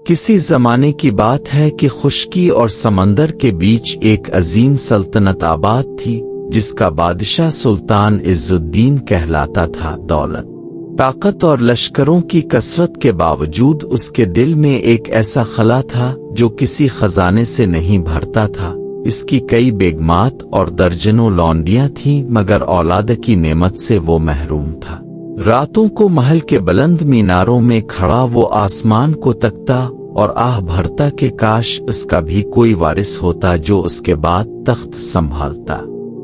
کسی زمانے کی بات ہے کہ خشکی اور سمندر کے بیچ ایک عظیم سلطنت آباد تھی جس کا بادشاہ سلطان عز الدین کہلاتا تھا۔ دولت، طاقت اور لشکروں کی کثرت کے باوجود اس کے دل میں ایک ایسا خلا تھا جو کسی خزانے سے نہیں بھرتا تھا۔ اس کی کئی بیگمات اور درجنوں لونڈیاں تھیں مگر اولاد کی نعمت سے وہ محروم تھا۔ راتوں کو محل کے بلند میناروں میں کھڑا وہ آسمان کو تکتا اور آہ بھرتا کہ کاش اس کا بھی کوئی وارث ہوتا جو اس کے بعد تخت سنبھالتا۔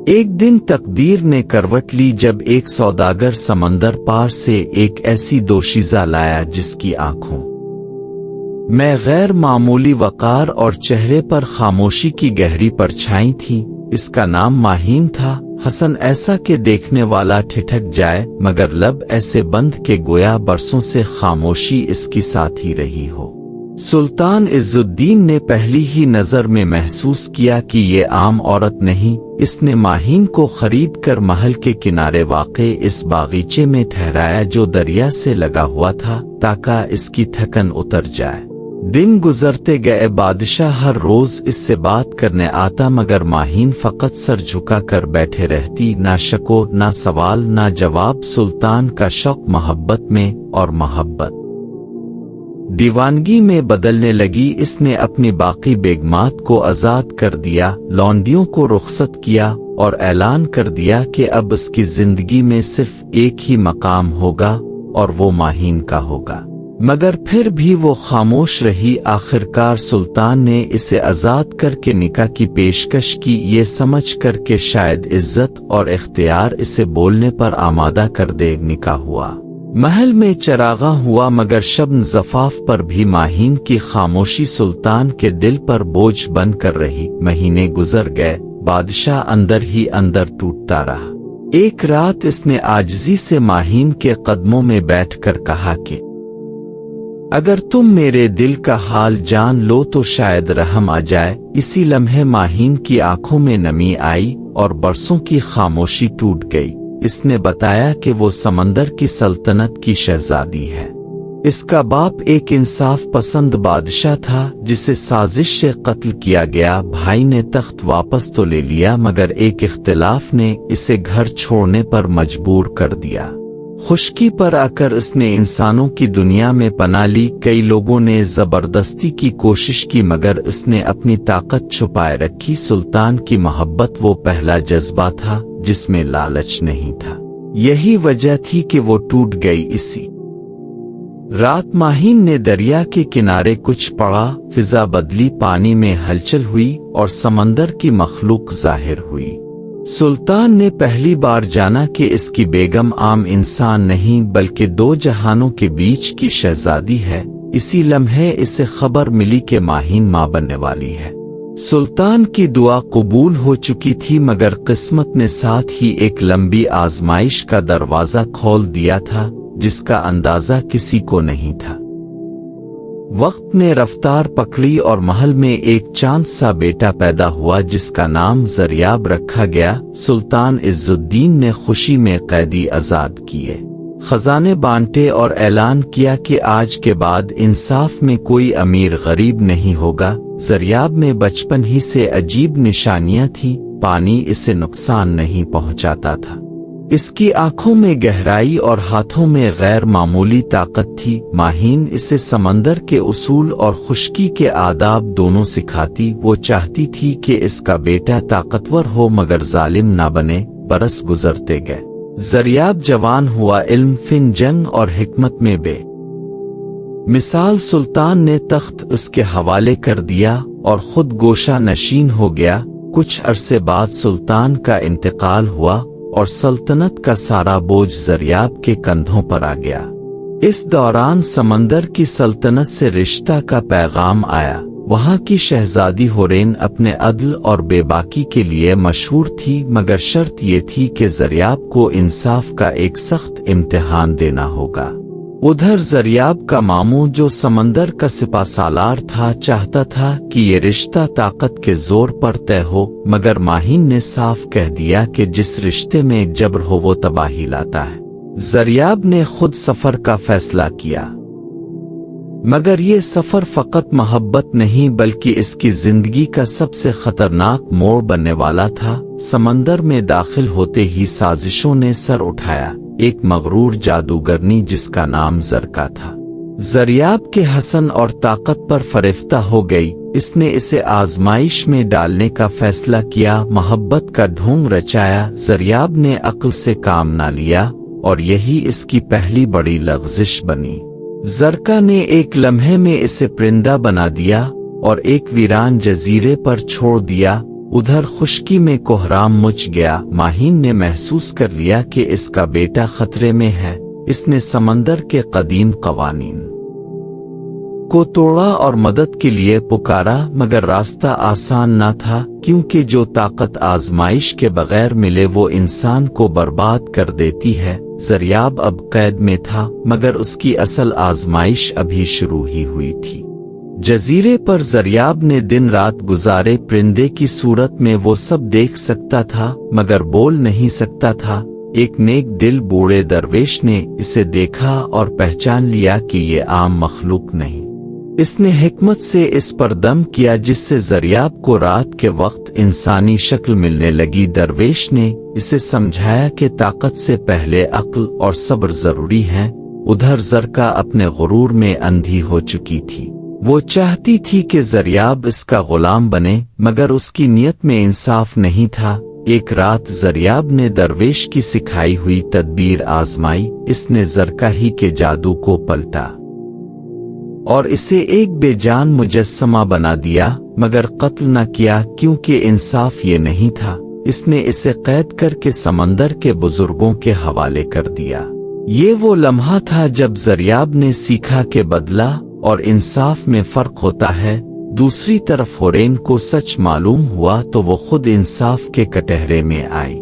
ایک دن تقدیر نے کروٹ لی جب ایک سوداگر سمندر پار سے ایک ایسی دوشیزہ لایا جس کی آنکھوں میں غیر معمولی وقار اور چہرے پر خاموشی کی گہری پرچھائی تھی۔ اس کا نام ماہین تھا، حسن ایسا کہ دیکھنے والا ٹھٹک جائے مگر لب ایسے بند کہ گویا برسوں سے خاموشی اس کی ساتھی رہی ہو۔ سلطان عز الدین نے پہلی ہی نظر میں محسوس کیا کہ یہ عام عورت نہیں۔ اس نے ماہین کو خرید کر محل کے کنارے واقع اس باغیچے میں ٹھہرایا جو دریا سے لگا ہوا تھا تاکہ اس کی تھکن اتر جائے۔ دن گزرتے گئے، بادشاہ ہر روز اس سے بات کرنے آتا مگر ماہین فقط سر جھکا کر بیٹھے رہتی، نہ شکو نہ سوال نہ جواب۔ سلطان کا شوق محبت میں اور محبت دیوانگی میں بدلنے لگی۔ اس نے اپنی باقی بیگمات کو آزاد کر دیا، لونڈیوں کو رخصت کیا اور اعلان کر دیا کہ اب اس کی زندگی میں صرف ایک ہی مقام ہوگا اور وہ ماہین کا ہوگا۔ مگر پھر بھی وہ خاموش رہی۔ آخرکار سلطان نے اسے آزاد کر کے نکاح کی پیشکش کی، یہ سمجھ کر کہ شاید عزت اور اختیار اسے بولنے پر آمادہ کر دے۔ نکاح ہوا، محل میں چراغاں ہوا مگر شبن زفاف پر بھی ماہین کی خاموشی سلطان کے دل پر بوجھ بن کر رہی۔ مہینے گزر گئے، بادشاہ اندر ہی اندر ٹوٹتا رہا۔ ایک رات اس نے عاجزی سے ماہین کے قدموں میں بیٹھ کر کہا کہ اگر تم میرے دل کا حال جان لو تو شاید رحم آ جائے۔ اسی لمحے ماہین کی آنکھوں میں نمی آئی اور برسوں کی خاموشی ٹوٹ گئی۔ اس نے بتایا کہ وہ سمندر کی سلطنت کی شہزادی ہے۔ اس کا باپ ایک انصاف پسند بادشاہ تھا جسے سازش سے قتل کیا گیا۔ بھائی نے تخت واپس تو لے لیا مگر ایک اختلاف نے اسے گھر چھوڑنے پر مجبور کر دیا۔ خشکی پر آ کر اس نے انسانوں کی دنیا میں پناہ لی۔ کئی لوگوں نے زبردستی کی کوشش کی مگر اس نے اپنی طاقت چھپائے رکھی۔ سلطان کی محبت وہ پہلا جذبہ تھا جس میں لالچ نہیں تھا، یہی وجہ تھی کہ وہ ٹوٹ گئی۔ اسی رات ماہین نے دریا کے کنارے کچھ پڑا، فضا بدلی، پانی میں ہلچل ہوئی اور سمندر کی مخلوق ظاہر ہوئی۔ سلطان نے پہلی بار جانا کہ اس کی بیگم عام انسان نہیں بلکہ دو جہانوں کے بیچ کی شہزادی ہے۔ اسی لمحے اسے خبر ملی کہ ماہین ماں بننے والی ہے۔ سلطان کی دعا قبول ہو چکی تھی مگر قسمت نے ساتھ ہی ایک لمبی آزمائش کا دروازہ کھول دیا تھا جس کا اندازہ کسی کو نہیں تھا۔ وقت نے رفتار پکڑی اور محل میں ایک چاند سا بیٹا پیدا ہوا جس کا نام زریاب رکھا گیا۔ سلطان عز الدین نے خوشی میں قیدی آزاد کیے، خزانے بانٹے اور اعلان کیا کہ آج کے بعد انصاف میں کوئی امیر غریب نہیں ہوگا۔ زریاب میں بچپن ہی سے عجیب نشانیاں تھیں، پانی اسے نقصان نہیں پہنچاتا تھا، اس کی آنکھوں میں گہرائی اور ہاتھوں میں غیر معمولی طاقت تھی۔ ماہین اسے سمندر کے اصول اور خشکی کے آداب دونوں سکھاتی۔ وہ چاہتی تھی کہ اس کا بیٹا طاقتور ہو مگر ظالم نہ بنے۔ برس گزرتے گئے، زریاب جوان ہوا، علم، فن، جنگ اور حکمت میں بے مثال۔ سلطان نے تخت اس کے حوالے کر دیا اور خود گوشہ نشین ہو گیا۔ کچھ عرصے بعد سلطان کا انتقال ہوا اور سلطنت کا سارا بوجھ زریاب کے کندھوں پر آ گیا۔ اس دوران سمندر کی سلطنت سے رشتہ کا پیغام آیا۔ وہاں کی شہزادی ہورین اپنے عدل اور بے باکی کے لیے مشہور تھی مگر شرط یہ تھی کہ زریاب کو انصاف کا ایک سخت امتحان دینا ہوگا۔ ادھر زریاب کا ماموں جو سمندر کا سپہ سالار تھا چاہتا تھا کہ یہ رشتہ طاقت کے زور پر طے ہو مگر ماہین نے صاف کہہ دیا کہ جس رشتے میں جبر ہو وہ تباہی لاتا ہے۔ زریاب نے خود سفر کا فیصلہ کیا۔ मगर ये सफर फकत मोहब्बत नहीं बल्कि इसकी जिंदगी का सबसे खतरनाक मोड़ बनने वाला था। समंदर में दाखिल होते ही साजिशों ने सर उठाया। एक मगरूर जादूगरनी जिसका नाम जरका था, ज़रियाब के हसन और ताकत पर फरिफ्ता हो गई। इसने इसे आजमाइश में डालने का फैसला किया, मोहब्बत का ढोंग रचाया। ज़रियाब ने अक्ल से काम ना लिया और यही इसकी पहली बड़ी लग़ज़िश बनी। ज़रका ने एक लम्हे में इसे परिंदा बना दिया और एक वीरान जजीरे पर छोड़ दिया। उधर खुश्की में कोहराम मच गया। माहीन ने महसूस कर लिया कि इसका बेटा खतरे में है। इसने समंदर के कदीम कवानीन को तोड़ा और मदद के लिए पुकारा, मगर रास्ता आसान न था, क्योंकि जो ताकत आजमाइश के बगैर मिले वो इंसान को बर्बाद कर देती है। ज़रियाब अब कैद में था, मगर उसकी असल आजमाइश अभी शुरू ही हुई थी। जजीरे पर ज़रियाब ने दिन रात गुजारे। परिंदे की सूरत में वो सब देख सकता था, मगर बोल नहीं सकता था। एक नेक दिल बूढ़े दरवेश ने इसे देखा और पहचान लिया कि ये आम मखलूक नहीं। इसने हिकमत से इस पर दम किया, जिससे ज़रियाब को रात के वक्त इंसानी शक्ल मिलने लगी। दरवेश ने इसे समझाया कि ताकत से पहले अक्ल और सब्र जरूरी है। उधर ज़रका अपने गुरूर में अंधी हो चुकी थी। वो चाहती थी कि ज़रियाब इसका गुलाम बने, मगर उसकी नीयत में इंसाफ नहीं था। एक रात ज़रियाब ने दरवेश की सिखाई हुई तदबीर आजमाई। इसने ज़रका ही के जादू को पलटा और इसे एक बेजान मुजस्समा बना दिया, मगर कत्ल न किया, क्योंकि इंसाफ ये नहीं था। इसने इसे कैद करके समंदर के बुजुर्गों के हवाले कर दिया। ये वो लम्हा था जब ज़रियाब ने सीखा कि बदला और इंसाफ में फर्क होता है। दूसरी तरफ हुरैन को सच मालूम हुआ तो वो खुद इंसाफ के कटहरे में आई।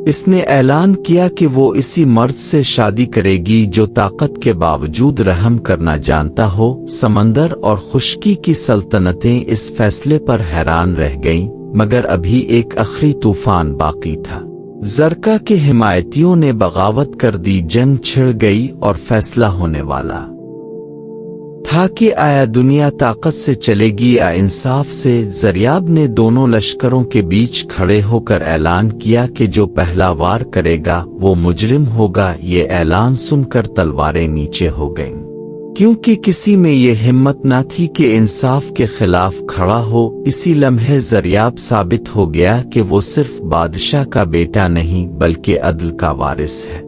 इसने ऐलान किया कि वो इसी मर्द से शादी करेगी जो ताकत के बावजूद रहम करना जानता हो। समंदर और खुश्की की सल्तनतें इस फैसले पर हैरान रह गईं, मगर अभी एक आखिरी तूफान बाकी था। ज़रका के हिमायतियों ने बगावत कर दी। जंग छिड़ गई और फैसला होने वाला था कि आया दुनिया ताकत से चलेगी या इंसाफ से। ज़रियाब ने दोनों लश्करों के बीच खड़े होकर ऐलान किया कि जो पहला वार करेगा वो मुजरिम होगा। ये ऐलान सुनकर तलवारें नीचे हो गईं, क्योंकि किसी में ये हिम्मत न थी कि इंसाफ के खिलाफ खड़ा हो। इसी लम्हे ज़रियाब साबित हो गया कि वो सिर्फ बादशाह का बेटा नहीं बल्कि अदल का वारिस है।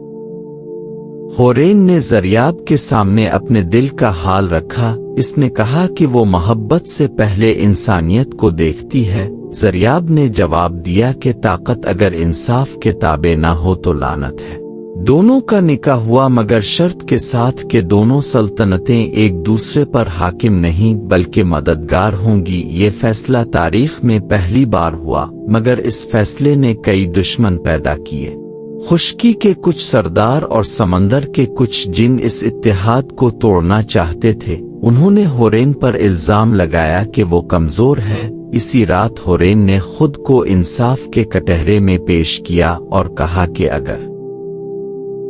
हुरैन ने ज़रियाब के सामने अपने दिल का हाल रखा। इसने कहा कि वो मोहब्बत से पहले इंसानियत को देखती है। ज़रियाब ने जवाब दिया कि ताकत अगर इंसाफ के ताबे ना हो तो लानत है। दोनों का निकाह हुआ, मगर शर्त के साथ कि दोनों सल्तनतें एक दूसरे पर हाकिम नहीं बल्कि मददगार होंगी। ये फैसला तारीख में पहली बार हुआ, मगर इस फैसले ने कई दुश्मन पैदा किए। खुश्की के कुछ सरदार और समंदर के कुछ जिन इस इत्तेहाद को तोड़ना चाहते थे। उन्होंने हुरैन पर इल्जाम लगाया कि वो कमजोर है। इसी रात हुरैन ने खुद को इंसाफ के कटहरे में पेश किया और कहा कि अगर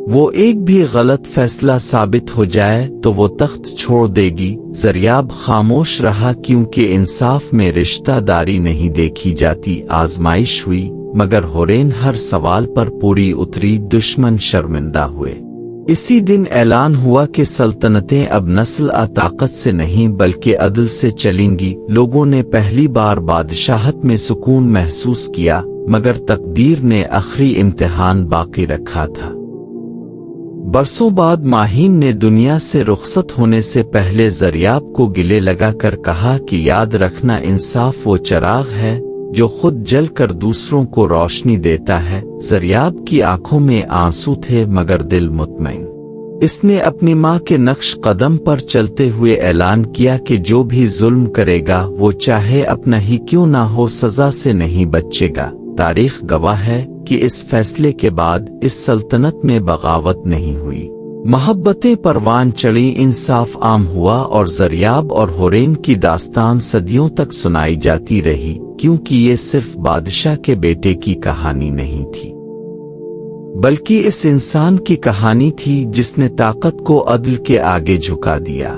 वो एक भी गलत फैसला साबित हो जाए तो वो तख्त छोड़ देगी। ज़रियाब खामोश रहा, क्योंकि इंसाफ में रिश्तादारी नहीं देखी जाती। आजमाइश हुई, मगर हुरैन हर सवाल पर पूरी उतरी। दुश्मन शर्मिंदा हुए। इसी दिन ऐलान हुआ कि सल्तनतें अब नस्ल आ ताकत से नहीं बल्कि अदल से चलेंगी। लोगों ने पहली बार बादशाहत में सुकून महसूस किया, मगर तकदीर ने आखिरी इम्तिहान बाकी रखा था। बरसों बाद माहीन ने दुनिया से रुखसत होने से पहले ज़रियाब को गिले लगाकर कहा कि याद रखना, इंसाफ वो चिराग है जो खुद जल कर दूसरों को रोशनी देता है। ज़रियाब की आंखों में आंसू थे, मगर दिल मुतमईन। इसने अपनी माँ के नक्श कदम पर चलते हुए ऐलान किया कि जो भी जुल्म करेगा वो चाहे अपना ही क्यों ना हो सजा से नहीं बचेगा। तारीख गवाह है कि इस फैसले के बाद इस सल्तनत में बगावत नहीं हुई। मोहब्बतें परवान चढ़ी, इंसाफ आम हुआ और ज़रियाब और हुरैन की दास्तान सदियों तक सुनाई जाती रही, क्योंकि ये सिर्फ बादशाह के बेटे की कहानी नहीं थी बल्कि इस इंसान की कहानी थी जिसने ताकत को अदल के आगे झुका दिया।